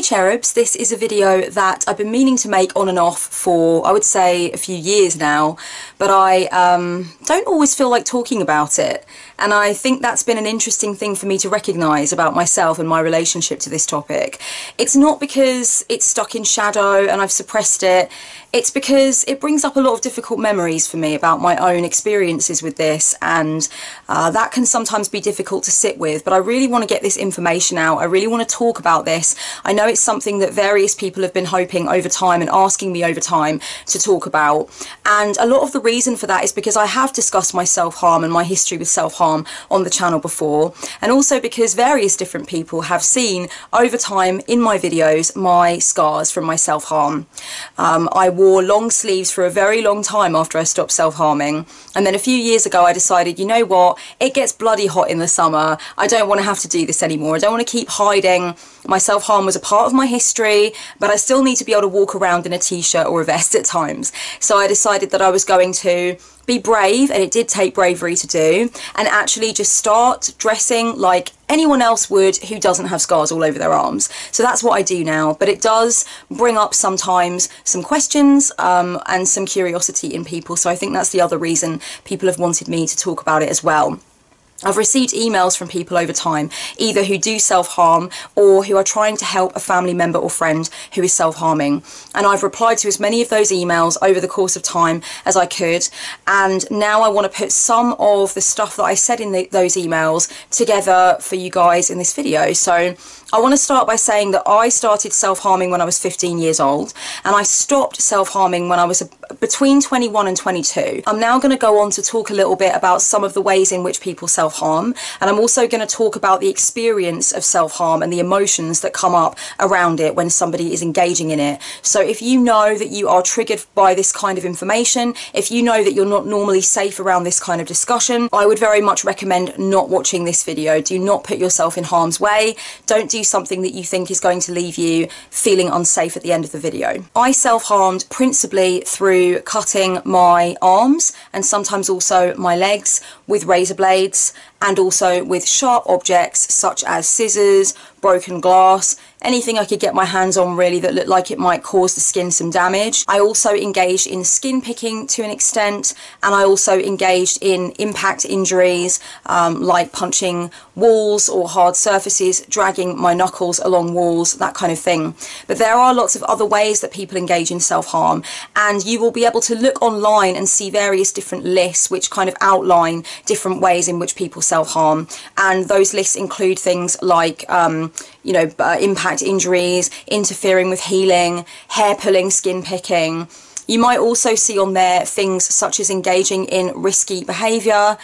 cherubs, this is a video that I've been meaning to make on and off for, I would say, a few years now, but I don't always feel like talking about it, and I think that's been an interesting thing for me to recognise about myself and my relationship to this topic. It's not because it's stuck in shadow and I've suppressed it, it's because it brings up a lot of difficult memories for me about my own experiences with this, and that can sometimes be difficult to sit with, but I really want to get this information out. I really want to talk about this. I know it's something that various people have been hoping over time and asking me over time to talk about, and a lot of the reason for that is because I have discussed my self-harm and my history with self-harm on the channel before, and also because various different people have seen over time in my videos my scars from my self-harm. I wore long sleeves for a very long time after I stopped self-harming, and then a few years ago I decided, you know what, it gets bloody hot in the summer, I don't want to have to do this anymore, I don't want to keep hiding. My self-harm was a part of my history, but I still need to be able to walk around in a t-shirt or a vest at times. So I decided that I was going to be brave, and it did take bravery to do, and actually just start dressing like anyone else would who doesn't have scars all over their arms. So that's what I do now, but it does bring up sometimes some questions and some curiosity in people, so I think that's the other reason people have wanted me to talk about it as well. I've received emails from people over time, either who do self-harm or who are trying to help a family member or friend who is self-harming, and I've replied to as many of those emails over the course of time as I could, and now I want to put some of the stuff that I said in those emails together for you guys in this video. So I want to start by saying that I started self-harming when I was 15 years old, and I stopped self-harming when I was between 21 and 22. I'm now going to go on to talk a little bit about some of the ways in which people self-harm, and I'm also going to talk about the experience of self-harm and the emotions that come up around it when somebody is engaging in it. So if you know that you are triggered by this kind of information, if you know that you're not normally safe around this kind of discussion, I would very much recommend not watching this video. Do not put yourself in harm's way. Don't do something that you think is going to leave you feeling unsafe at the end of the video. I self-harmed principally through cutting my arms and sometimes also my legs with razor blades, and also with sharp objects such as scissors, broken glass, anything I could get my hands on really that looked like it might cause the skin some damage. I also engaged in skin picking to an extent, and I also engaged in impact injuries like punching walls or hard surfaces, dragging my knuckles along walls, that kind of thing. But there are lots of other ways that people engage in self-harm, and you will be able to look online and see various different lists which kind of outline different ways in which people self-harm, and those lists include things like impact injuries, interfering with healing, hair pulling, skin picking. You might also see on there things such as engaging in risky behaviour,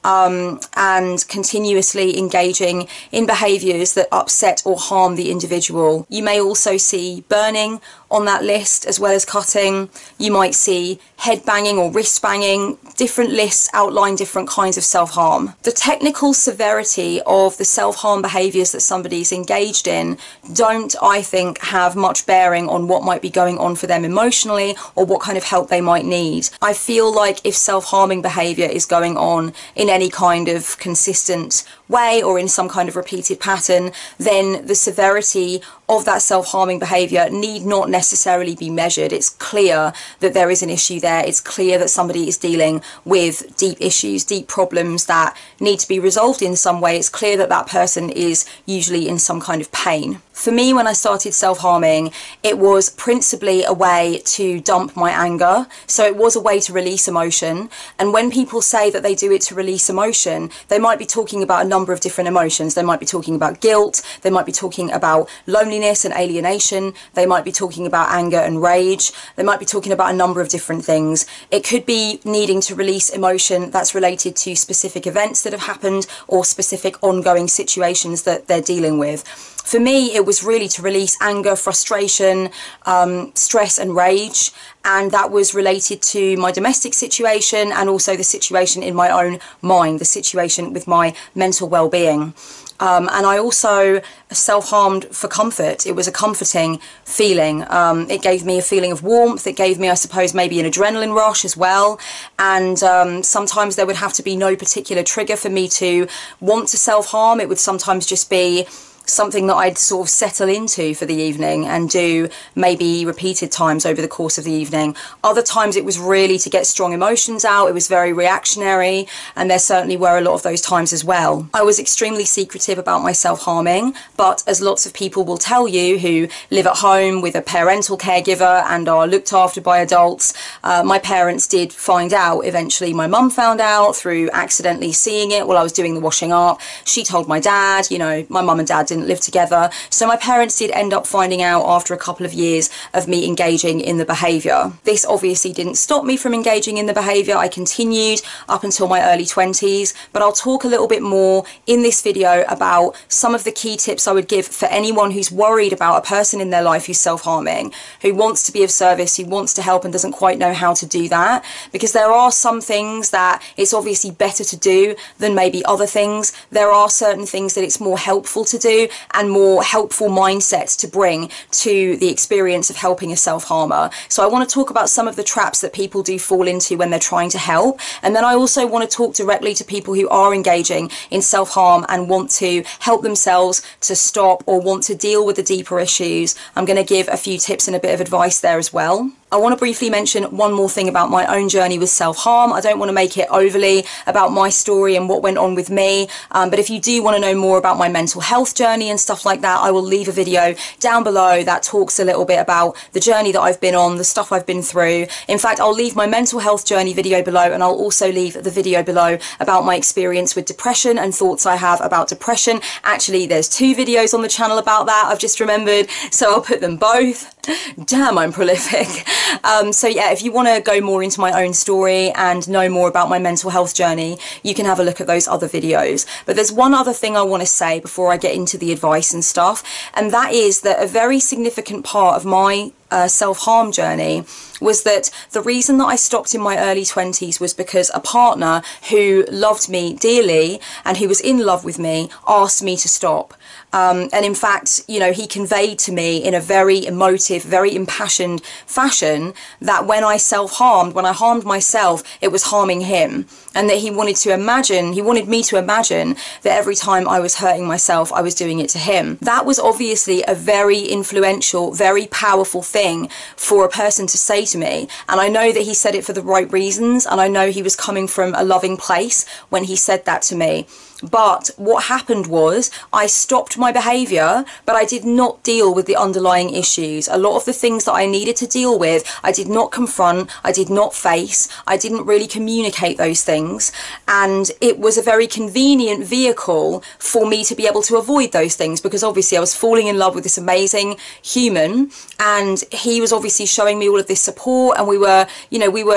and continuously engaging in behaviours that upset or harm the individual. You may also see burning on that list as well as cutting. You might see head banging or wrist banging. Different lists outline different kinds of self-harm. The technical severity of the self-harm behaviours that somebody's engaged in don't, I think, have much bearing on what might be going on for them emotionally or what kind of help they might need. I feel like if self-harming behaviour is going on in any kind of consistent way or in some kind of repeated pattern, then the severity of that self-harming behaviour need not necessarily be measured. It's clear that there is an issue there. It's clear that somebody is dealing with deep issues, deep problems that need to be resolved in some way. It's clear that that person is usually in some kind of pain. For me, when I started self-harming, it was principally a way to dump my anger. So it was a way to release emotion. And when people say that they do it to release emotion, they might be talking about a number of different emotions. They might be talking about guilt. They might be talking about loneliness and alienation. They might be talking about anger and rage. They might be talking about a number of different things. It could be needing to release emotion that's related to specific events that have happened or specific ongoing situations that they're dealing with. For me, it was really to release anger, frustration, stress and rage, and that was related to my domestic situation and also the situation in my own mind, the situation with my mental well-being. And I also self-harmed for comfort. It was a comforting feeling. It gave me a feeling of warmth. It gave me, I suppose, maybe an adrenaline rush as well. And sometimes there would have to be no particular trigger for me to want to self-harm. It would sometimes just be something that I'd sort of settle into for the evening and do maybe repeated times over the course of the evening. Other times it was really to get strong emotions out. It was very reactionary, and there certainly were a lot of those times as well. I was extremely secretive about my self-harming, but as lots of people will tell you who live at home with a parental caregiver and are looked after by adults, my parents did find out eventually. My mum found out through accidentally seeing it while I was doing the washing up. She told my dad. You know, my mum and dad didn't live together, so my parents did end up finding out after a couple of years of me engaging in the behaviour. This obviously didn't stop me from engaging in the behaviour. I continued up until my early 20s, but I'll talk a little bit more in this video about some of the key tips I would give for anyone who's worried about a person in their life who's self-harming, who wants to be of service, who wants to help and doesn't quite know how to do that, because there are some things that it's obviously better to do than maybe other things. There are certain things that it's more helpful to do and more helpful mindsets to bring to the experience of helping a self-harmer. So I want to talk about some of the traps that people do fall into when they're trying to help, and then I also want to talk directly to people who are engaging in self-harm and want to help themselves to stop or want to deal with the deeper issues. I'm going to give a few tips and a bit of advice there as well. I want to briefly mention one more thing about my own journey with self-harm. I don't want to make it overly about my story and what went on with me, but if you do want to know more about my mental health journey and stuff like that, I will leave a video down below that talks a little bit about the journey that I've been on, the stuff I've been through. In fact, I'll leave my mental health journey video below, and I'll also leave the video below about my experience with depression and thoughts I have about depression. Actually, there's 2 videos on the channel about that, I've just remembered, so I'll put them both. Damn, I'm prolific. So yeah, if you want to go more into my own story and know more about my mental health journey, you can have a look at those other videos. But there's one other thing I want to say before I get into the advice and stuff, and that is that a very significant part of my self-harm journey was that the reason that I stopped in my early 20s was because a partner who loved me dearly and who was in love with me asked me to stop. And in fact, you know, he conveyed to me in a very emotive, very impassioned fashion that when I self-harmed, when I harmed myself, it was harming him, and that he wanted me to imagine that every time I was hurting myself, I was doing it to him. That was obviously a very influential, very powerful thing for a person to say to me, and I know that he said it for the right reasons, and I know he was coming from a loving place when he said that to me. But what happened was I stopped my behaviour, but I did not deal with the underlying issues. A lot of the things that I needed to deal with, I did not confront, I did not face, I didn't really communicate those things, and it was a very convenient vehicle for me to be able to avoid those things, because obviously I was falling in love with this amazing human, and he was obviously showing me all of this support, and we were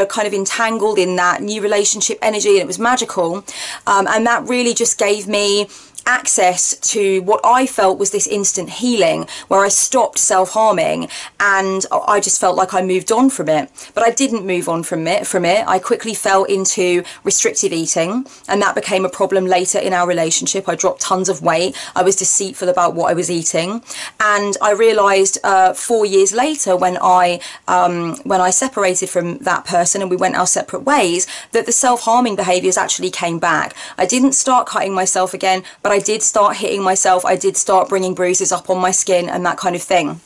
kind of entangled in that new relationship energy, and it was magical, and that really just gave me access to what I felt was this instant healing, where I stopped self-harming and I just felt like I moved on from it. But I didn't move on from it. I quickly fell into restrictive eating, and that became a problem later in our relationship. I dropped tons of weight. I was deceitful about what I was eating, and I realized 4 years later when I separated from that person and we went our separate ways, that the self-harming behaviors actually came back. I didn't start cutting myself again, but I did start hitting myself. I did start bringing bruises up on my skin and that kind of thing.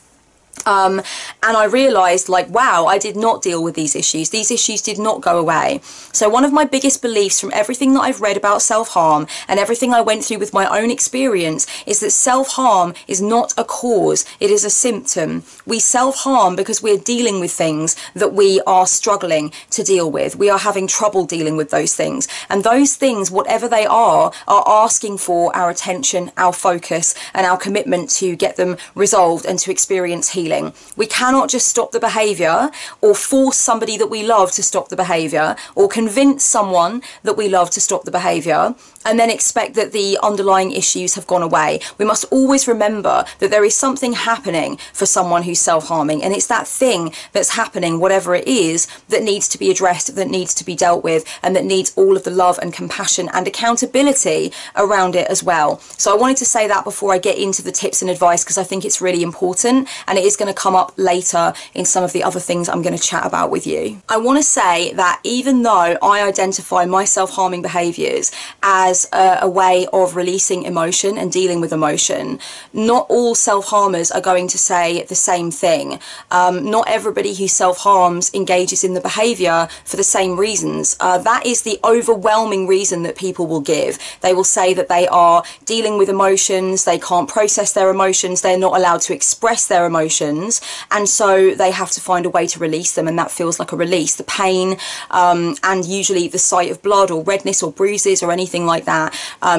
And I realized, like, wow, I did not deal with these issues. These issues did not go away. So one of my biggest beliefs from everything that I've read about self-harm and everything I went through with my own experience is that self-harm is not a cause, it is a symptom. We self-harm because we're dealing with things that we are struggling to deal with. We are having trouble dealing with those things. And those things, whatever they are asking for our attention, our focus, and our commitment to get them resolved and to experience healing. We cannot just stop the behaviour or force somebody that we love to stop the behaviour or convince someone that we love to stop the behaviour and then expect that the underlying issues have gone away. We must always remember that there is something happening for someone who's self-harming, and it's that thing that's happening, whatever it is, that needs to be addressed, that needs to be dealt with, and that needs all of the love and compassion and accountability around it as well. So I wanted to say that before I get into the tips and advice, because I think it's really important, and it is is going to come up later in some of the other things I'm going to chat about with you. I want to say that even though I identify my self-harming behaviours as a way of releasing emotion and dealing with emotion, not all self-harmers are going to say the same thing. Not everybody who self-harms engages in the behaviour for the same reasons. That is the overwhelming reason that people will give. They will say that they are dealing with emotions, they can't process their emotions, they're not allowed to express their emotions, and so they have to find a way to release them, and that feels like a release. The pain and usually the sight of blood or redness or bruises or anything like that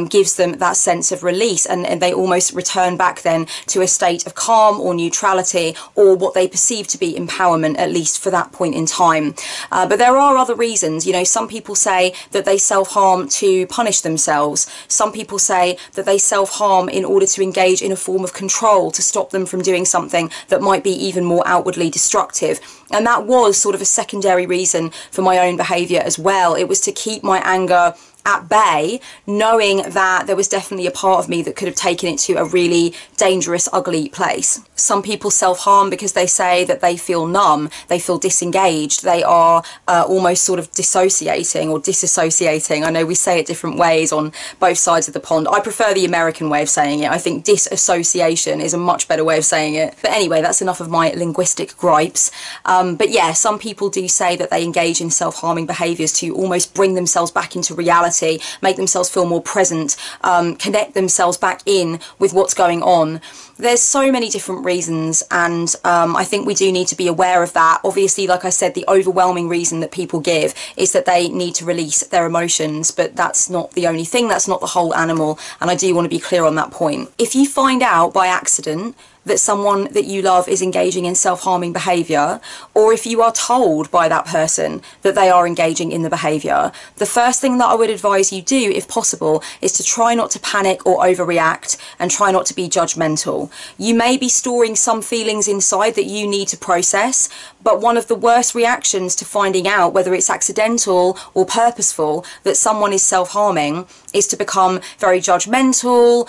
gives them that sense of release, and they almost return back then to a state of calm or neutrality, or what they perceive to be empowerment, at least for that point in time. But there are other reasons. You know, some people say that they self-harm to punish themselves. Some people say that they self-harm in order to engage in a form of control, to stop them from doing something that might be even more outwardly destructive. And that was sort of a secondary reason for my own behaviour as well. It was to keep my anger at bay, knowing that there was definitely a part of me that could have taken it to a really dangerous, ugly place. Some people self-harm because they say that they feel numb, they feel disengaged, they are almost sort of dissociating or disassociating. I know we say it different ways on both sides of the pond. I prefer the American way of saying it. I think disassociation is a much better way of saying it. But anyway, that's enough of my linguistic gripes. But yeah, some people do say that they engage in self-harming behaviours to almost bring themselves back into reality, make themselves feel more present, connect themselves back in with what's going on. There's so many different reasons, and I think we do need to be aware of that. Obviously, like I said, the overwhelming reason that people give is that they need to release their emotions, but that's not the only thing, that's not the whole animal, and I do want to be clear on that point. If you find out by accident that someone that you love is engaging in self-harming behaviour, or if you are told by that person that they are engaging in the behaviour, the first thing that I would advise you do, if possible, is to try not to panic or overreact, and try not to be judgmental. You may be storing some feelings inside that you need to process, but one of the worst reactions to finding out whether it's accidental or purposeful that someone is self-harming is to become very judgmental,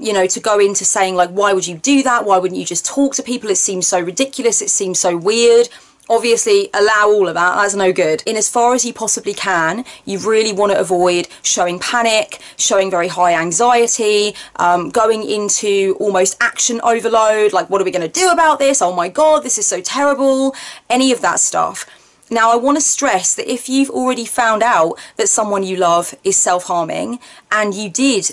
you know, to go into saying like, why would you do that? Why wouldn't you just talk to people? It seems so ridiculous. It seems so weird. Obviously, allow all of that. That's no good. In as far as you possibly can, you really want to avoid showing panic, showing very high anxiety, going into almost action overload, like, what are we going to do about this? Oh my God, this is so terrible. Any of that stuff. Now, I want to stress that if you've already found out that someone you love is self-harming, and you did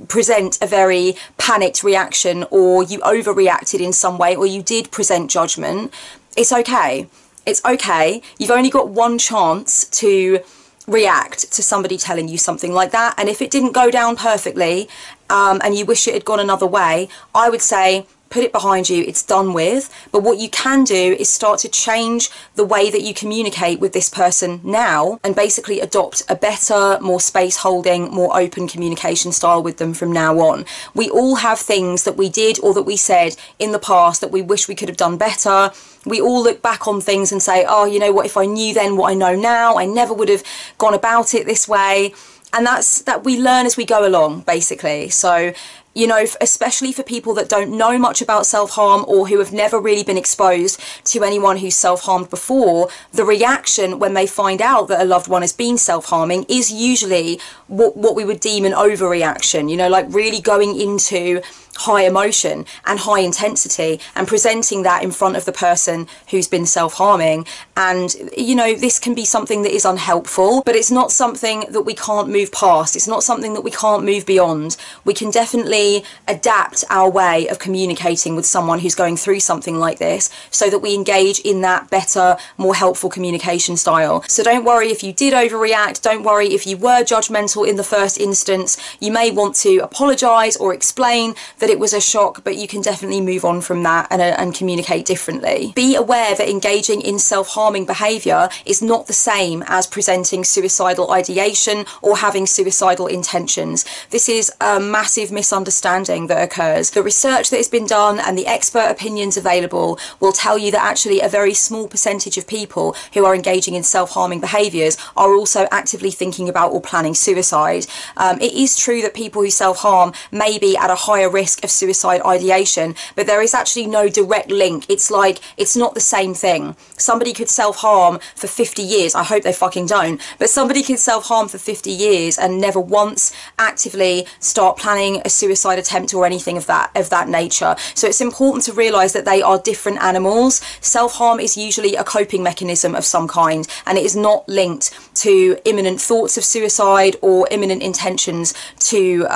present a very panicked reaction, or you overreacted in some way, or you did present judgment, it's okay. It's okay. You've only got one chance to react to somebody telling you something like that, and if it didn't go down perfectly, and you wish it had gone another way, I would say put it behind you, it's done with. But what you can do is start to change the way that you communicate with this person now, and basically adopt a better, more space holding, more open communication style with them from now on. We all have things that we did or that we said in the past that we wish we could have done better. We all look back on things and say, oh, you know what, if I knew then what I know now, I never would have gone about it this way. And that we learn as we go along, basically. So, you know, especially for people that don't know much about self-harm, or who have never really been exposed to anyone who's self-harmed before, the reaction when they find out that a loved one has been self-harming is usually what we would deem an overreaction, you know, like really going into high emotion and high intensity and presenting that in front of the person who's been self-harming. And, you know, this can be something that is unhelpful, but it's not something that we can't move past. It's not something that we can't move beyond. We can definitely adapt our way of communicating with someone who's going through something like this, so that we engage in that better, more helpful communication style. So don't worry if you did overreact. Don't worry if you were judgmental in the first instance. You may want to apologise or explain that it was a shock, but you can definitely move on from that and communicate differently. Be aware that engaging in self-harming behaviour is not the same as presenting suicidal ideation or having suicidal intentions. This is a massive misunderstanding that occurs. The research that has been done and the expert opinions available will tell you that actually a very small percentage of people who are engaging in self-harming behaviours are also actively thinking about or planning suicide. It is true that people who self-harm may be at a higher risk risk of suicide ideation, but there is actually no direct link. It's like, it's not the same thing. Somebody could self-harm for 50 years. I hope they fucking don't, but somebody could self-harm for 50 years and never once actively start planning a suicide attempt or anything of that nature. So it's important to realize that they are different animals. Self-harm is usually a coping mechanism of some kind, and it is not linked to imminent thoughts of suicide or imminent intentions to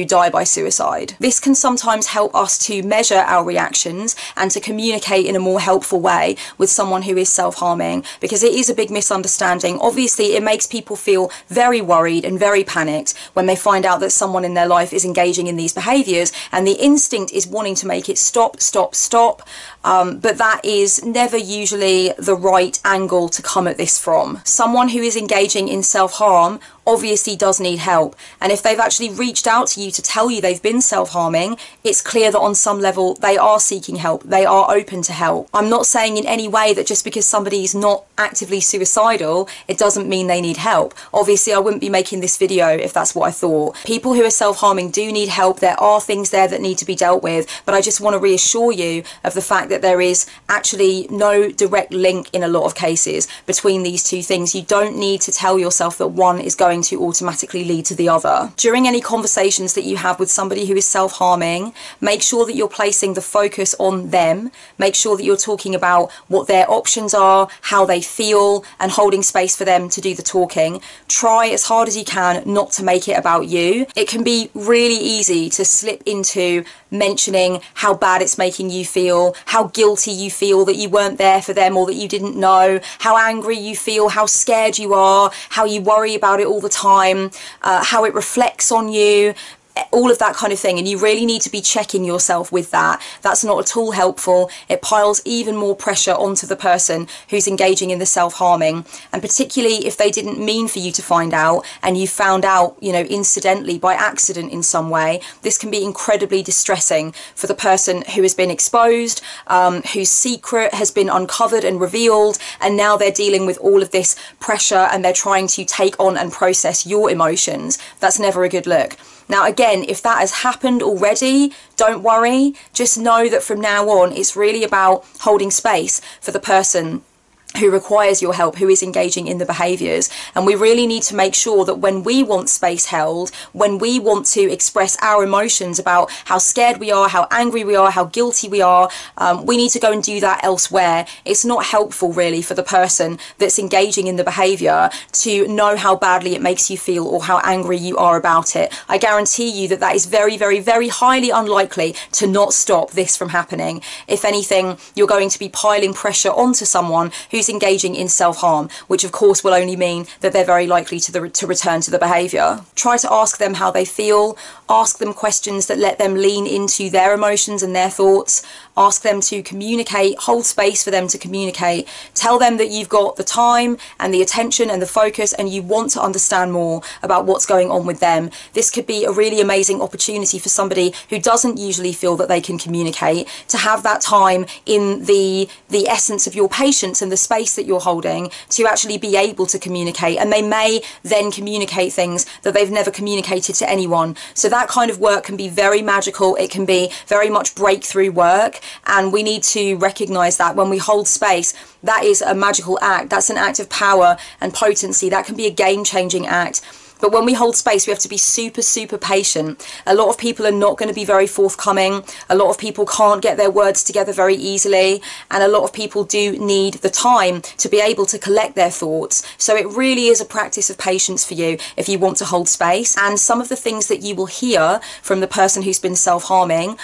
die by suicide. This can sometimes help us to measure our reactions and to communicate in a more helpful way with someone who is self-harming, because it is a big misunderstanding. Obviously, it makes people feel very worried and very panicked when they find out that someone in their life is engaging in these behaviours, and the instinct is wanting to make it stop. But that is never usually the right angle to come at this from. Someone who is engaging in self-harm obviously does need help, and if they've actually reached out to you to tell you they've been self-harming, it's clear that on some level they are seeking help, they are open to help. I'm not saying in any way that just because somebody's not actively suicidal, it doesn't mean they need help. Obviously, I wouldn't be making this video if that's what I thought. People who are self-harming do need help. There are things there that need to be dealt with, but I just want to reassure you of the fact that there is actually no direct link in a lot of cases between these two things. You don't need to tell yourself that one is going to automatically lead to the other. During any conversations that you have with somebody who is self-harming, make sure that you're placing the focus on them. Make sure that you're talking about what their options are, how they feel, and holding space for them to do the talking. Try as hard as you can not to make it about you. It can be really easy to slip into mentioning how bad it's making you feel, how guilty you feel that you weren't there for them or that you didn't know, how angry you feel, how scared you are, how you worry about it all the time, how it reflects on you, all of that kind of thing. And you really need to be checking yourself with that. That's not at all helpful. It piles even more pressure onto the person who's engaging in the self-harming, and particularly if they didn't mean for you to find out and you found out, you know, incidentally, by accident in some way. This can be incredibly distressing for the person who has been exposed, whose secret has been uncovered and revealed, and now they're dealing with all of this pressure and they're trying to take on and process your emotions. That's never a good look. Now, again, if that has happened already, don't worry. Just know that from now on, it's really about holding space for the person who requires your help, who is engaging in the behaviours. And we really need to make sure that when we want space held, when we want to express our emotions about how scared we are, how angry we are, how guilty we are, we need to go and do that elsewhere. It's not helpful really for the person that's engaging in the behaviour to know how badly it makes you feel or how angry you are about it. I guarantee you that that is very, very, very highly unlikely to not stop this from happening. If anything, you're going to be piling pressure onto someone who's engaging in self-harm, which of course will only mean that they're very likely to return to the behaviour. Try to ask them how they feel, ask them questions that let them lean into their emotions and their thoughts, ask them to communicate, hold space for them to communicate, tell them that you've got the time and the attention and the focus and you want to understand more about what's going on with them. This could be a really amazing opportunity for somebody who doesn't usually feel that they can communicate to have that time in the essence of your patience and the space that you're holding to actually be able to communicate, and they may then communicate things that they've never communicated to anyone. So that kind of work can be very magical. It can be very much breakthrough work, and we need to recognize that when we hold space, that is a magical act. That's an act of power and potency. That can be a game-changing act. But when we hold space, we have to be super, super patient. A lot of people are not going to be very forthcoming. A lot of people can't get their words together very easily. And a lot of people do need the time to be able to collect their thoughts. So it really is a practice of patience for you if you want to hold space. And some of the things that you will hear from the person who's been self-harming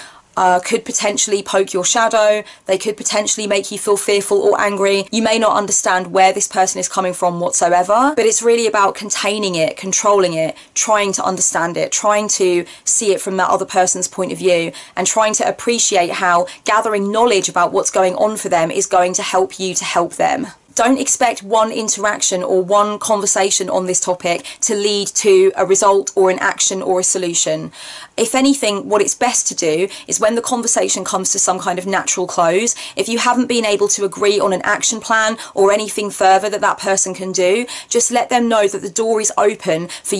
could potentially poke your shadow. They could potentially make you feel fearful or angry. You may not understand where this person is coming from whatsoever, but it's really about containing it, controlling it, trying to understand it, trying to see it from that other person's point of view, and trying to appreciate how gathering knowledge about what's going on for them is going to help you to help them. Don't expect one interaction or one conversation on this topic to lead to a result or an action or a solution. If anything, what it's best to do is when the conversation comes to some kind of natural close, if you haven't been able to agree on an action plan or anything further that that person can do, just let them know that the door is open for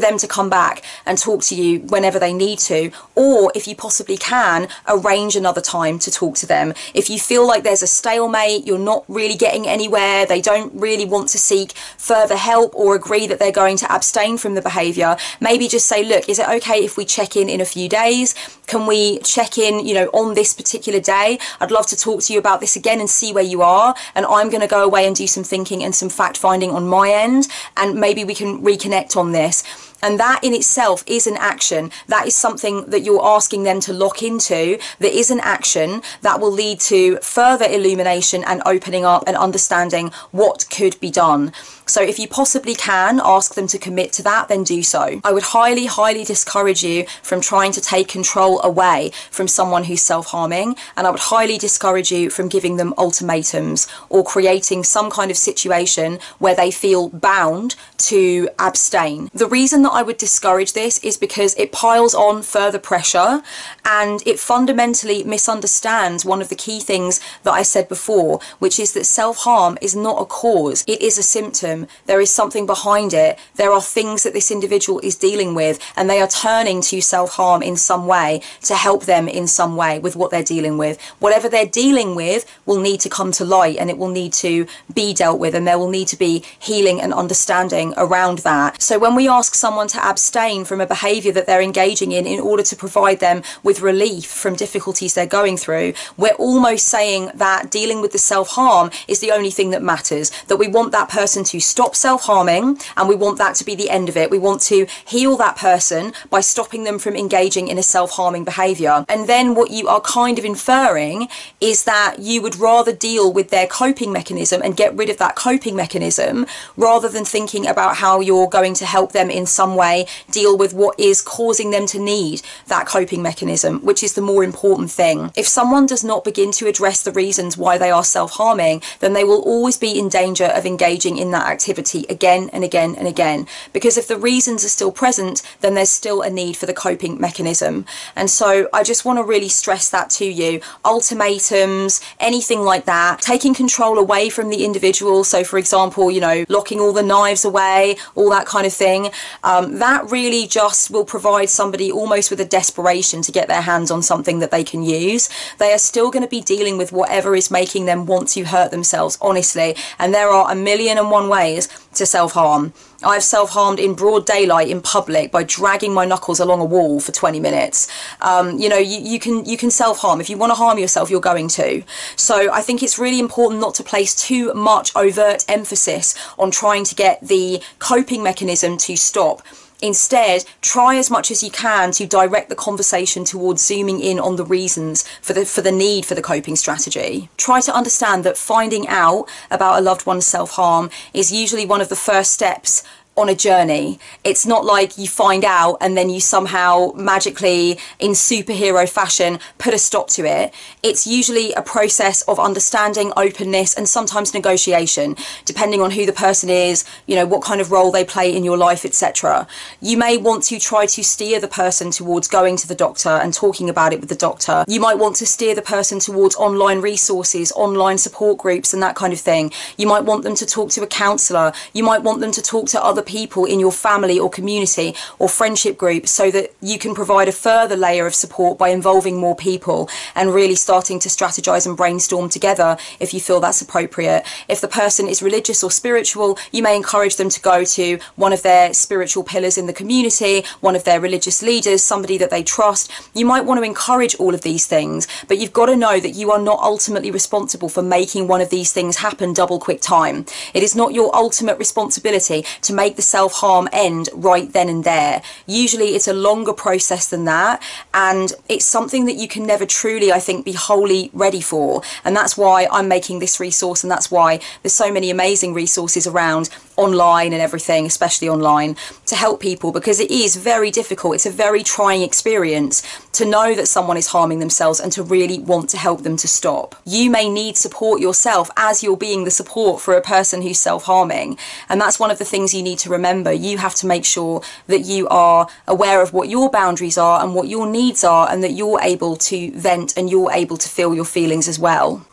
them to come back and talk to you whenever they need to, or if you possibly can, arrange another time to talk to them. If you feel like there's a stalemate, you're not really getting anywhere, they don't really want to seek further help or agree that they're going to abstain from the behaviour, maybe just say, look, is it okay if we check in a few days? Can we check in, on this particular day? I'd love to talk to you about this again and see where you are, and I'm going to go away and do some thinking and some fact finding on my end, and maybe we can reconnect on this. And that in itself is an action. That is something that you're asking them to lock into. That is an action that will lead to further illumination and opening up and understanding what could be done. So if you possibly can ask them to commit to that, then do so. I would highly, highly discourage you from trying to take control away from someone who's self-harming, and I would highly discourage you from giving them ultimatums or creating some kind of situation where they feel bound to abstain. The reason that I would discourage this is because it piles on further pressure, and it fundamentally misunderstands one of the key things that I said before, which is that self-harm is not a cause, it is a symptom. There is something behind it. There are things that this individual is dealing with, and they are turning to self-harm in some way to help them in some way with what they're dealing with. Whatever they're dealing with will need to come to light, and it will need to be dealt with, and there will need to be healing and understanding around that. So when we ask someone to abstain from a behaviour that they're engaging in order to provide them with relief from difficulties they're going through, we're almost saying that dealing with the self-harm is the only thing that matters, that we want that person to stop self-harming, and we want that to be the end of it. We want to heal that person by stopping them from engaging in a self-harming behaviour. And then what you are kind of inferring is that you would rather deal with their coping mechanism and get rid of that coping mechanism rather than thinking about how you're going to help them in some way deal with what is causing them to need that coping mechanism, which is the more important thing. If someone does not begin to address the reasons why they are self-harming, then they will always be in danger of engaging in that activity again and again and again, because if the reasons are still present, then there's still a need for the coping mechanism. And so I just want to really stress that to you. Ultimatums, anything like that, taking control away from the individual, so for example, locking all the knives away, all that kind of thing, that really just will provide somebody almost with a desperation to get their hands on something that they can use. They are still going to be dealing with whatever is making them want to hurt themselves, honestly, and there are a million and one ways to self-harm. I've self-harmed in broad daylight in public by dragging my knuckles along a wall for 20 minutes. You can self-harm. If you want to harm yourself, you're going to. So I think it's really important not to place too much overt emphasis on trying to get the coping mechanism to stop. Instead, try as much as you can to direct the conversation towards zooming in on the reasons for the need for the coping strategy. Try to understand that finding out about a loved one's self-harm is usually one of the first steps on a journey. It's not like you find out and then you somehow magically, in superhero fashion, put a stop to it. It's usually a process of understanding, openness, and sometimes negotiation, depending on who the person is, what kind of role they play in your life, etc. You may want to try to steer the person towards going to the doctor and talking about it with the doctor. You might want to steer the person towards online resources, online support groups, and that kind of thing. You might want them to talk to a counsellor. You might want them to talk to other people in your family or community or friendship group, so that you can provide a further layer of support by involving more people and really starting to strategize and brainstorm together if you feel that's appropriate. If the person is religious or spiritual, you may encourage them to go to one of their spiritual pillars in the community, one of their religious leaders, somebody that they trust. You might want to encourage all of these things, but you've got to know that you are not ultimately responsible for making one of these things happen double quick time. It is not your ultimate responsibility to make the self-harm end right then and there. Usually it's a longer process than that, and it's something that you can never truly, I think, be wholly ready for. And that's why I'm making this resource, and that's why there's so many amazing resources around online and everything, especially online, to help people, because it is very difficult. It's a very trying experience to know that someone is harming themselves and to really want to help them to stop. You may need support yourself as you're being the support for a person who's self-harming, and that's one of the things you need to remember. You have to make sure that you are aware of what your boundaries are and what your needs are, and that you're able to vent and you're able to feel your feelings as well.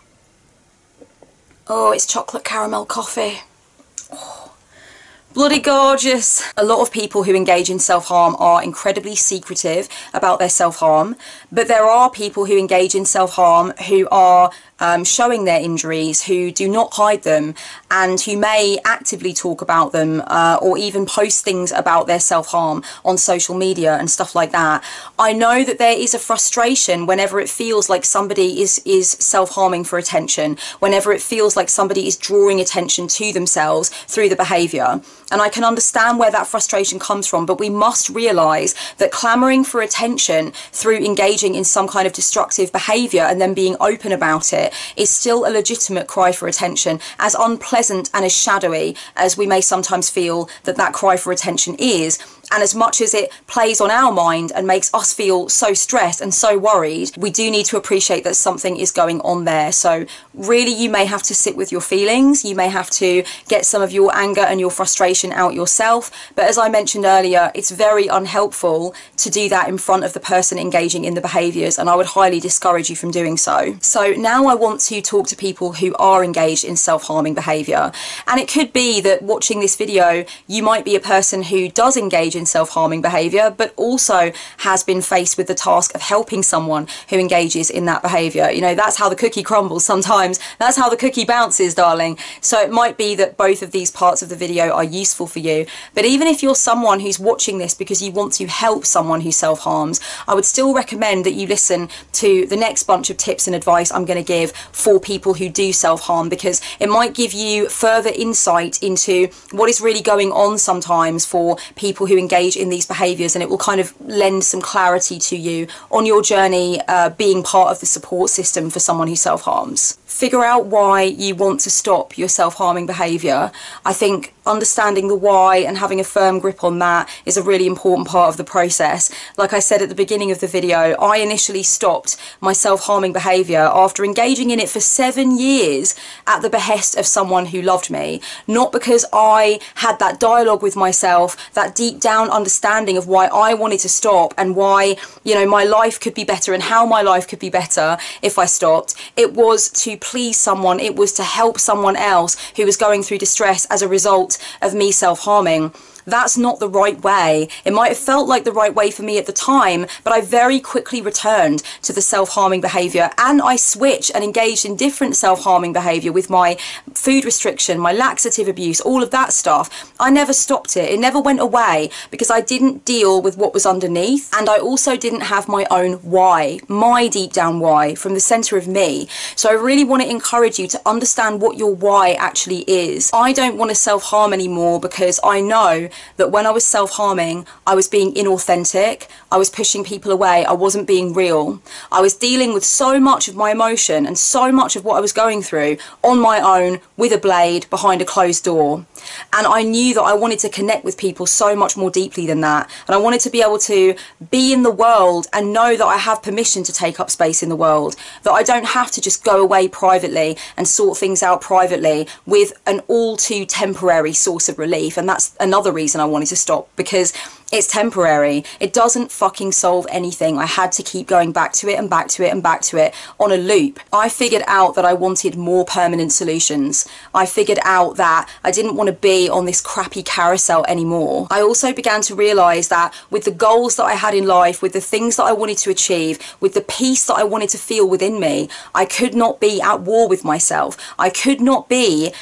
Oh, it's chocolate caramel coffee. Bloody gorgeous. A lot of people who engage in self-harm are incredibly secretive about their self-harm, but there are people who engage in self-harm who are showing their injuries, who do not hide them, and who may actively talk about them or even post things about their self-harm on social media and stuff like that. I know that there is a frustration whenever it feels like somebody is self-harming for attention, whenever it feels like somebody is drawing attention to themselves through the behaviour. And I can understand where that frustration comes from, but we must realise that clamouring for attention through engaging in some kind of destructive behaviour and then being open about it is still a legitimate cry for attention, as unpleasant and as shadowy as we may sometimes feel that that cry for attention is. And as much as it plays on our mind and makes us feel so stressed and so worried, we do need to appreciate that something is going on there. So really, you may have to sit with your feelings. You may have to get some of your anger and your frustration out yourself. But as I mentioned earlier, it's very unhelpful to do that in front of the person engaging in the behaviours, and I would highly discourage you from doing so. So now I want to talk to people who are engaged in self-harming behaviour. And it could be that watching this video, you might be a person who does engage in self-harming behaviour, but also has been faced with the task of helping someone who engages in that behaviour. You know, that's how the cookie crumbles sometimes. That's how the cookie bounces, darling. So it might be that both of these parts of the video are useful for you. But even if you're someone who's watching this because you want to help someone who self-harms, I would still recommend that you listen to the next bunch of tips and advice I'm going to give for people who do self-harm, because it might give you further insight into what is really going on sometimes for people who engage in these behaviours, and it will kind of lend some clarity to you on your journey being part of the support system for someone who self-harms. Figure out why you want to stop your self-harming behaviour. I think understanding the why and having a firm grip on that is a really important part of the process. Like I said at the beginning of the video, I initially stopped my self-harming behaviour after engaging in it for 7 years at the behest of someone who loved me. Not because I had that dialogue with myself, that deep down understanding of why I wanted to stop and why, you know, my life could be better and how my life could be better if I stopped. It was to please someone. It was to help someone else who was going through distress as a result of me self-harming. That's not the right way. It might have felt like the right way for me at the time, but I very quickly returned to the self-harming behaviour, and I switched and engaged in different self-harming behaviour with my food restriction, my laxative abuse, all of that stuff. I never stopped it. It never went away because I didn't deal with what was underneath, and I also didn't have my own why, my deep down why from the centre of me. So I really want to encourage you to understand what your why actually is. I don't want to self-harm anymore because I know that when I was self-harming, I was being inauthentic, I was pushing people away, I wasn't being real. I was dealing with so much of my emotion and so much of what I was going through on my own with a blade behind a closed door. And I knew that I wanted to connect with people so much more deeply than that. And I wanted to be able to be in the world and know that I have permission to take up space in the world, that I don't have to just go away privately and sort things out privately with an all too temporary source of relief. And that's another reason I wanted to stop, because it's temporary. It doesn't fucking solve anything. I had to keep going back to it and back to it and back to it on a loop. I figured out that I wanted more permanent solutions. I figured out that I didn't want to be on this crappy carousel anymore. I also began to realise that with the goals that I had in life, with the things that I wanted to achieve, with the peace that I wanted to feel within me, I could not be at war with myself. I could not be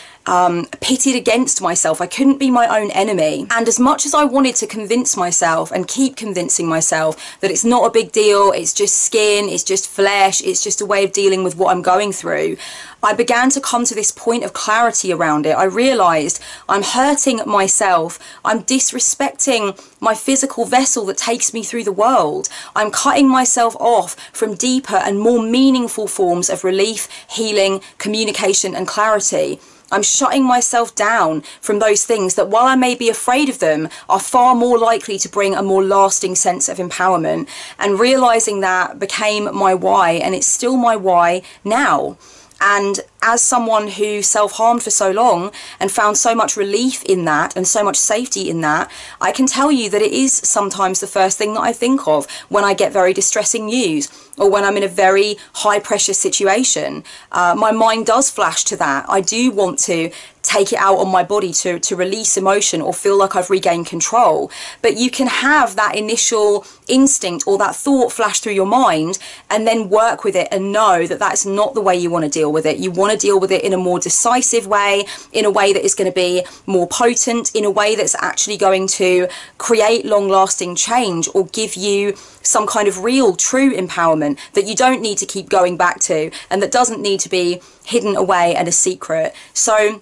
pitted against myself. I couldn't be my own enemy. And as much as I wanted to convince myself and keep convincing myself that it's not a big deal, it's just skin, it's just flesh, it's just a way of dealing with what I'm going through, I began to come to this point of clarity around it. I realized I'm hurting myself. I'm disrespecting my physical vessel that takes me through the world. I'm cutting myself off from deeper and more meaningful forms of relief, healing, communication, and clarity. I'm shutting myself down from those things that, while I may be afraid of them, are far more likely to bring a more lasting sense of empowerment. And realizing that became my why, and it's still my why now. And as someone who self-harmed for so long and found so much relief in that and so much safety in that, I can tell you that it is sometimes the first thing that I think of when I get very distressing news or when I'm in a very high pressure situation. My mind does flash to that. I do want to take it out on my body to release emotion or feel like I've regained control. But you can have that initial instinct or that thought flash through your mind and then work with it and know that that's not the way you want to deal with it. You want to deal with it in a more decisive way, in a way that is going to be more potent, in a way that's actually going to create long-lasting change or give you some kind of real, true empowerment that you don't need to keep going back to and that doesn't need to be hidden away and a secret. So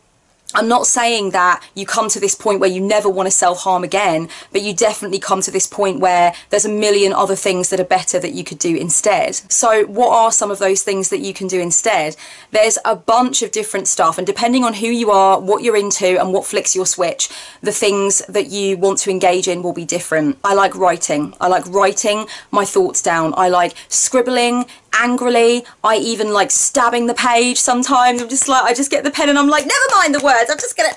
I'm not saying that you come to this point where you never want to self-harm again, but you definitely come to this point where there's a million other things that are better that you could do instead. So what are some of those things that you can do instead? There's a bunch of different stuff, and depending on who you are, what you're into, and what flicks your switch, the things that you want to engage in will be different. I like writing. I like writing my thoughts down. I like scribbling angrily. I even like stabbing the page sometimes. I'm just like, I just get the pen and I'm like, never mind the words, I'm just gonna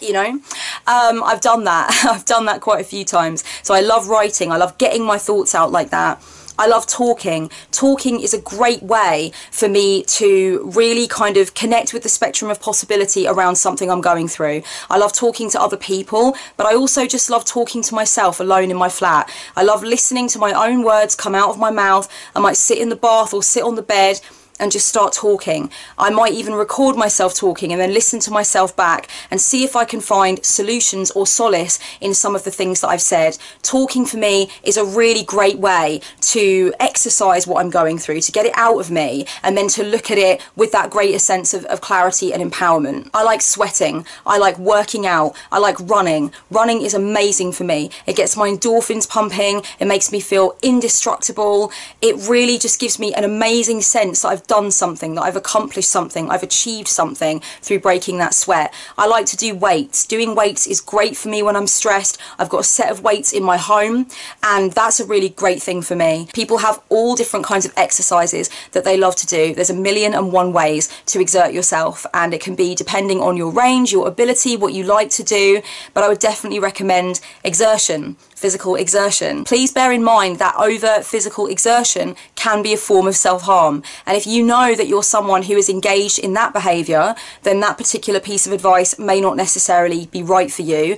you know. I've done that. I've done that quite a few times. So I love writing. I love getting my thoughts out like that. I love talking. Talking is a great way for me to really kind of connect with the spectrum of possibility around something I'm going through. I love talking to other people, but I also just love talking to myself alone in my flat. I love listening to my own words come out of my mouth. I might sit in the bath or sit on the bed and just start talking. I might even record myself talking and then listen to myself back and see if I can find solutions or solace in some of the things that I've said. Talking for me is a really great way to exercise what I'm going through, to get it out of me, and then to look at it with that greater sense of clarity and empowerment. I like sweating. I like working out. I like running. Running is amazing for me. It gets my endorphins pumping. It makes me feel indestructible. It really just gives me an amazing sense that I've done something, that I've accomplished something, I've achieved something through breaking that sweat. I like to do weights. Doing weights is great for me when I'm stressed. I've got a set of weights in my home, and that's a really great thing for me. People have all different kinds of exercises that they love to do. There's 1,000,001 ways to exert yourself, and it can be depending on your range, your ability, what you like to do, but I would definitely recommend exertion. Physical exertion. Please bear in mind that overt physical exertion can be a form of self-harm, and if you know that you're someone who is engaged in that behaviour, then that particular piece of advice may not necessarily be right for you.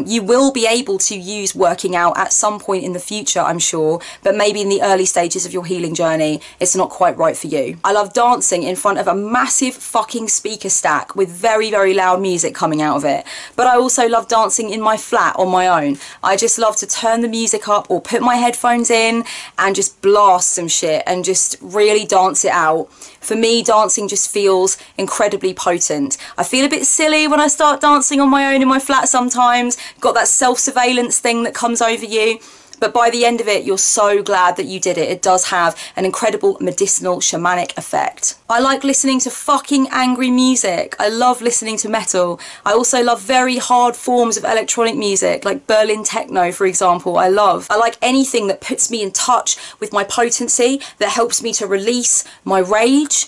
You will be able to use working out at some point in the future, I'm sure, but maybe in the early stages of your healing journey it's not quite right for you. I love dancing in front of a massive fucking speaker stack with very, very loud music coming out of it, but I also love dancing in my flat on my own. I just love to turn the music up or put my headphones in and just blast some shit and just really dance it out. For me, dancing just feels incredibly potent. I feel a bit silly when I start dancing on my own in my flat sometimes. Got that self-surveillance thing that comes over you. But by the end of it, you're so glad that you did it. It does have an incredible medicinal shamanic effect. I like listening to fucking angry music. I love listening to metal. I also love very hard forms of electronic music, like Berlin techno, for example. I like anything that puts me in touch with my potency, that helps me to release my rage,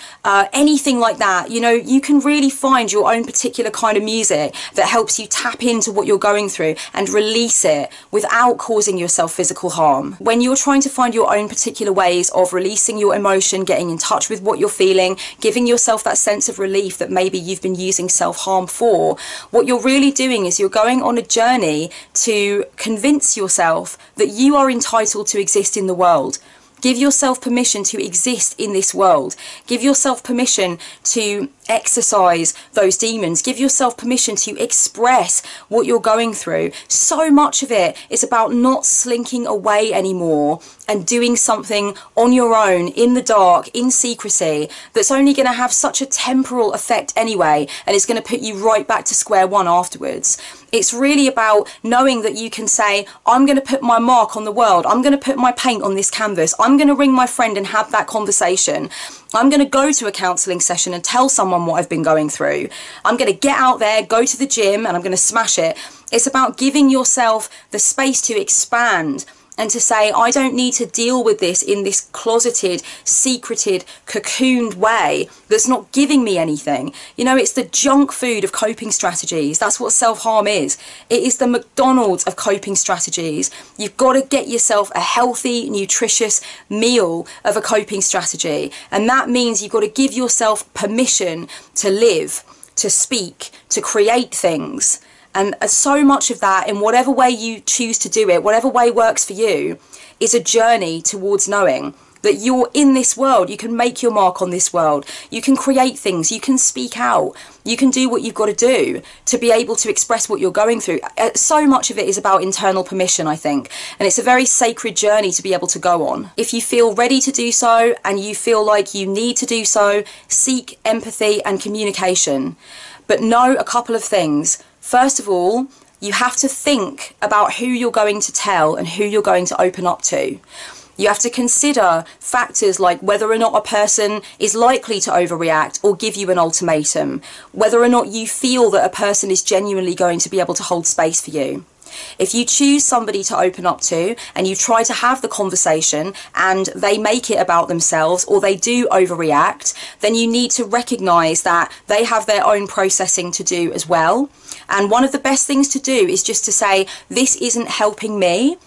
anything like that. You know, you can really find your own particular kind of music that helps you tap into what you're going through and release it without causing yourself physical harm. When you're trying to find your own particular ways of releasing your emotion, getting in touch with what you're feeling, giving yourself that sense of relief that maybe you've been using self-harm for, what you're really doing is you're going on a journey to convince yourself that you are entitled to exist in the world. Give yourself permission to exist in this world. Give yourself permission to exercise those demons. Give yourself permission to express what you're going through. So much of it is about not slinking away anymore and doing something on your own, in the dark, in secrecy, that's only going to have such a temporal effect anyway, and it's going to put you right back to square one afterwards. It's really about knowing that you can say, I'm going to put my mark on the world. I'm going to put my paint on this canvas. I'm going to ring my friend and have that conversation. I'm going to go to a counselling session and tell someone what I've been going through. I'm going to get out there, go to the gym, and I'm going to smash it. It's about giving yourself the space to expand and to say, I don't need to deal with this in this closeted, secreted, cocooned way that's not giving me anything. You know, it's the junk food of coping strategies. That's what self-harm is. It is the McDonald's of coping strategies. You've got to get yourself a healthy, nutritious meal of a coping strategy. And that means you've got to give yourself permission to live, to speak, to create things. And so much of that, in whatever way you choose to do it, whatever way works for you, is a journey towards knowing that you're in this world. You can make your mark on this world. You can create things. You can speak out. You can do what you've got to do to be able to express what you're going through. So much of it is about internal permission, I think. And it's a very sacred journey to be able to go on. If you feel ready to do so and you feel like you need to do so, seek empathy and communication. But know a couple of things. First of all, you have to think about who you're going to tell and who you're going to open up to. You have to consider factors like whether or not a person is likely to overreact or give you an ultimatum, whether or not you feel that a person is genuinely going to be able to hold space for you. If you choose somebody to open up to and you try to have the conversation and they make it about themselves or they do overreact, then you need to recognise that they have their own processing to do as well. And one of the best things to do is just to say, this isn't helping me.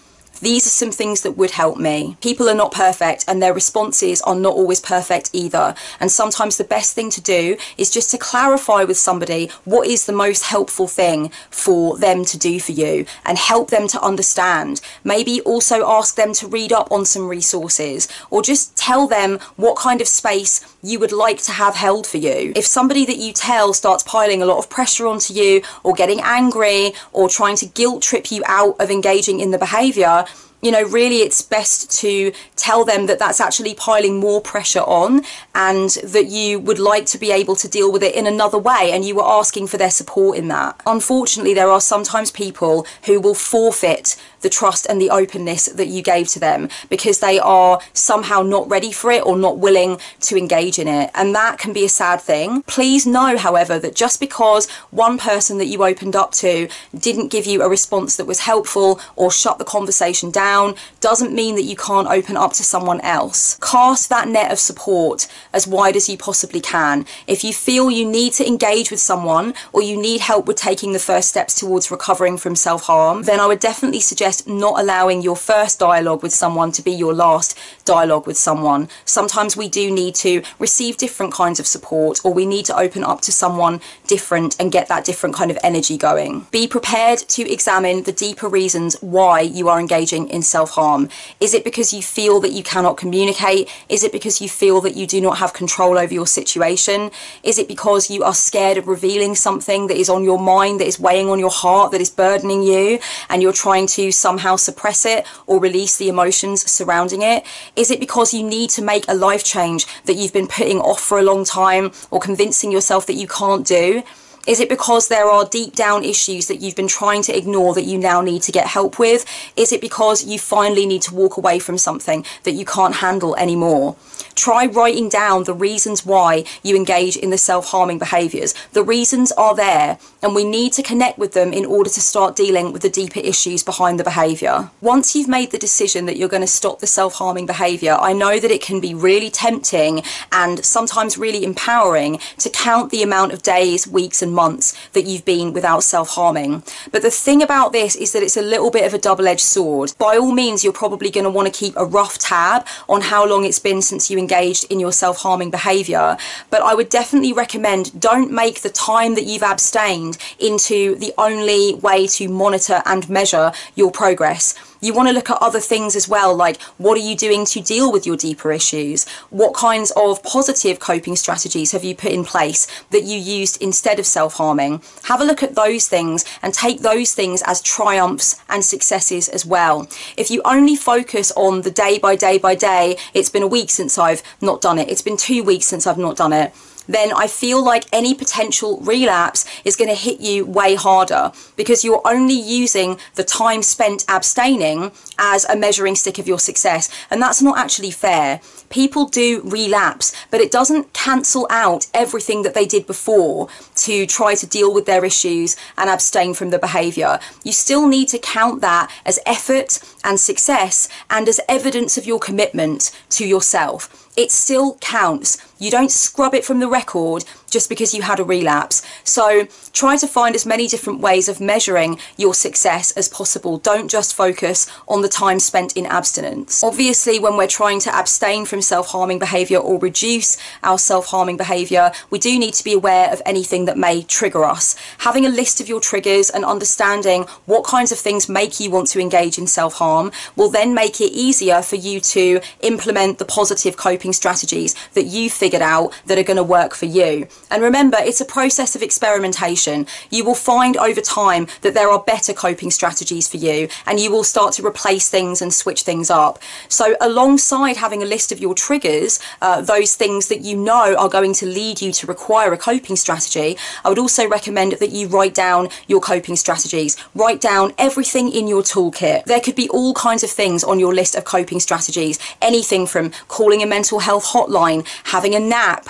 These are some things that would help me. People are not perfect and their responses are not always perfect either. And sometimes the best thing to do is just to clarify with somebody what is the most helpful thing for them to do for you and help them to understand. Maybe also ask them to read up on some resources or just tell them what kind of space you would like to have held for you. If somebody that you tell starts piling a lot of pressure onto you or getting angry or trying to guilt trip you out of engaging in the behaviour, you know, really it's best to tell them that that's actually piling more pressure on and that you would like to be able to deal with it in another way and you were asking for their support in that. Unfortunately, there are sometimes people who will forfeit the trust and the openness that you gave to them because they are somehow not ready for it or not willing to engage in it. And that can be a sad thing. Please know, however, that just because one person that you opened up to didn't give you a response that was helpful or shut the conversation down doesn't mean that you can't open up to someone else. Cast that net of support as wide as you possibly can. If you feel you need to engage with someone or you need help with taking the first steps towards recovering from self-harm, then I would definitely suggest not allowing your first dialogue with someone to be your last dialogue with someone. Sometimes we do need to receive different kinds of support or we need to open up to someone different and get that different kind of energy going. Be prepared to examine the deeper reasons why you are engaging in self-harm. Is it because you feel that you cannot communicate? Is it because you feel that you do not have control over your situation? Is it because you are scared of revealing something that is on your mind, that is weighing on your heart, that is burdening you, and you're trying to somehow suppress it or release the emotions surrounding it? Is it because you need to make a life change that you've been putting off for a long time or convincing yourself that you can't do? Is it because there are deep down issues that you've been trying to ignore that you now need to get help with? Is it because you finally need to walk away from something that you can't handle anymore? Try writing down the reasons why you engage in the self-harming behaviours. The reasons are there and we need to connect with them in order to start dealing with the deeper issues behind the behaviour. Once you've made the decision that you're going to stop the self-harming behaviour, I know that it can be really tempting and sometimes really empowering to count the amount of days, weeks and months that you've been without self-harming. But the thing about this is that it's a little bit of a double-edged sword. By all means, you're probably going to want to keep a rough tab on how long it's been since you engaged in your self-harming behaviour, but I would definitely recommend don't make the time that you've abstained into the only way to monitor and measure your progress. You want to look at other things as well, like what are you doing to deal with your deeper issues? What kinds of positive coping strategies have you put in place that you used instead of self-harming? Have a look at those things and take those things as triumphs and successes as well. If you only focus on the day by day by day, it's been a week since I've not done it, it's been 2 weeks since I've not done it, then I feel like any potential relapse is going to hit you way harder, because you're only using the time spent abstaining as a measuring stick of your success, and that's not actually fair. People do relapse, but it doesn't cancel out everything that they did before to try to deal with their issues and abstain from the behaviour. You still need to count that as effort and success and as evidence of your commitment to yourself. It still counts. You don't scrub it from the record just because you had a relapse. So try to find as many different ways of measuring your success as possible. Don't just focus on the time spent in abstinence. Obviously, when we're trying to abstain from self-harming behaviour or reduce our self-harming behaviour, we do need to be aware of anything that may trigger us. Having a list of your triggers and understanding what kinds of things make you want to engage in self-harm will then make it easier for you to implement the positive coping strategies that you've figured out that are going to work for you. And remember, it's a process of experimentation. You will find over time that there are better coping strategies for you, and you will start to replace things and switch things up. So alongside having a list of your triggers, those things that you know are going to lead you to require a coping strategy, I would also recommend that you write down your coping strategies. Write down everything in your toolkit. There could be all kinds of things on your list of coping strategies, anything from calling a mental health hotline, having a nap,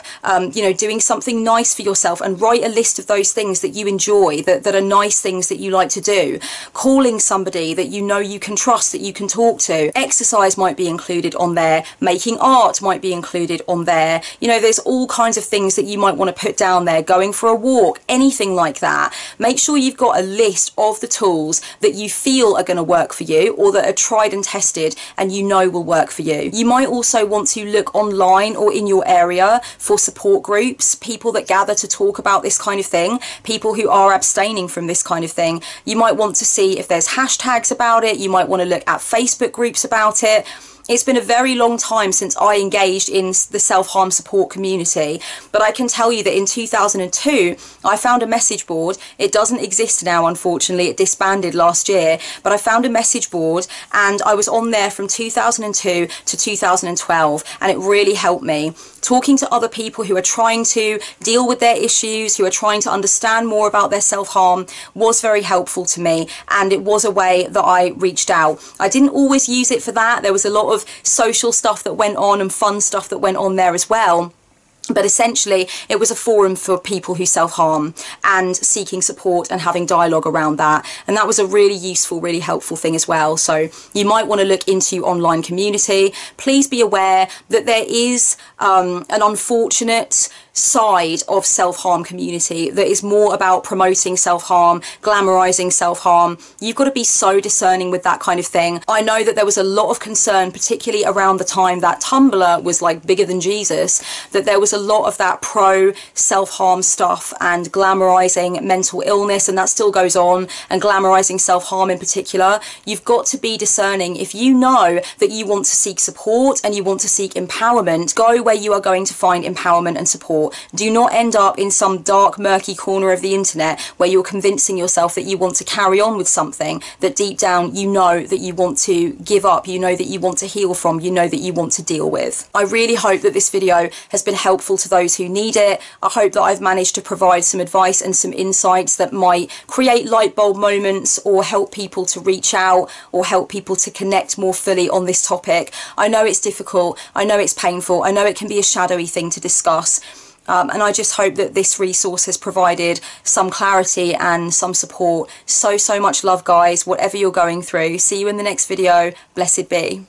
doing something nice for yourself, and write a list of those things that you enjoy, that are nice things that you like to do. Calling somebody that you know you can trust, that you can talk to. Exercise might be included on there. Making art might be included on there. There's all kinds of things that you might want to put down there. Going for a walk, anything like that. Make sure you've got a list of the tools that you feel are going to work for you, or that are tried and tested and you know will work for you. You might also want to look online or in your area for support groups, people that gather to talk about this kind of thing, people who are abstaining from this kind of thing. You might want to see if there's hashtags about it. You might want to look at Facebook groups about it. It's been a very long time since I engaged in the self-harm support community, but I can tell you that in 2002 I found a message board. It doesn't exist now, unfortunately, it disbanded last year, but I found a message board and I was on there from 2002 to 2012, and it really helped me. Talking to other people who are trying to deal with their issues, who are trying to understand more about their self-harm, was very helpful to me, and it was a way that I reached out. I didn't always use it for that. There was a lot of social stuff that went on and fun stuff that went on there as well. But essentially, it was a forum for people who self-harm and seeking support and having dialogue around that. And that was a really useful, really helpful thing as well. So you might want to look into online community. Please be aware that there is an unfortunate side of self-harm community that is more about promoting self-harm, glamorizing self-harm. You've got to be so discerning with that kind of thing. I know that there was a lot of concern, particularly around the time that Tumblr was like bigger than Jesus, that there was a lot of that pro self-harm stuff and glamorizing mental illness, and that still goes on, and glamorizing self-harm in particular. You've got to be discerning. If you know that you want to seek support and you want to seek empowerment, go where you are going to find empowerment and support. Do not end up in some dark, murky corner of the internet where you're convincing yourself that you want to carry on with something that deep down you know that you want to give up, you know that you want to heal from, you know that you want to deal with. I really hope that this video has been helpful to those who need it. I hope that I've managed to provide some advice and some insights that might create light bulb moments, or help people to reach out, or help people to connect more fully on this topic. I know it's difficult, I know it's painful, I know it can be a shadowy thing to discuss. And I just hope that this resource has provided some clarity and some support. So much love, guys, whatever you're going through. See you in the next video. Blessed be.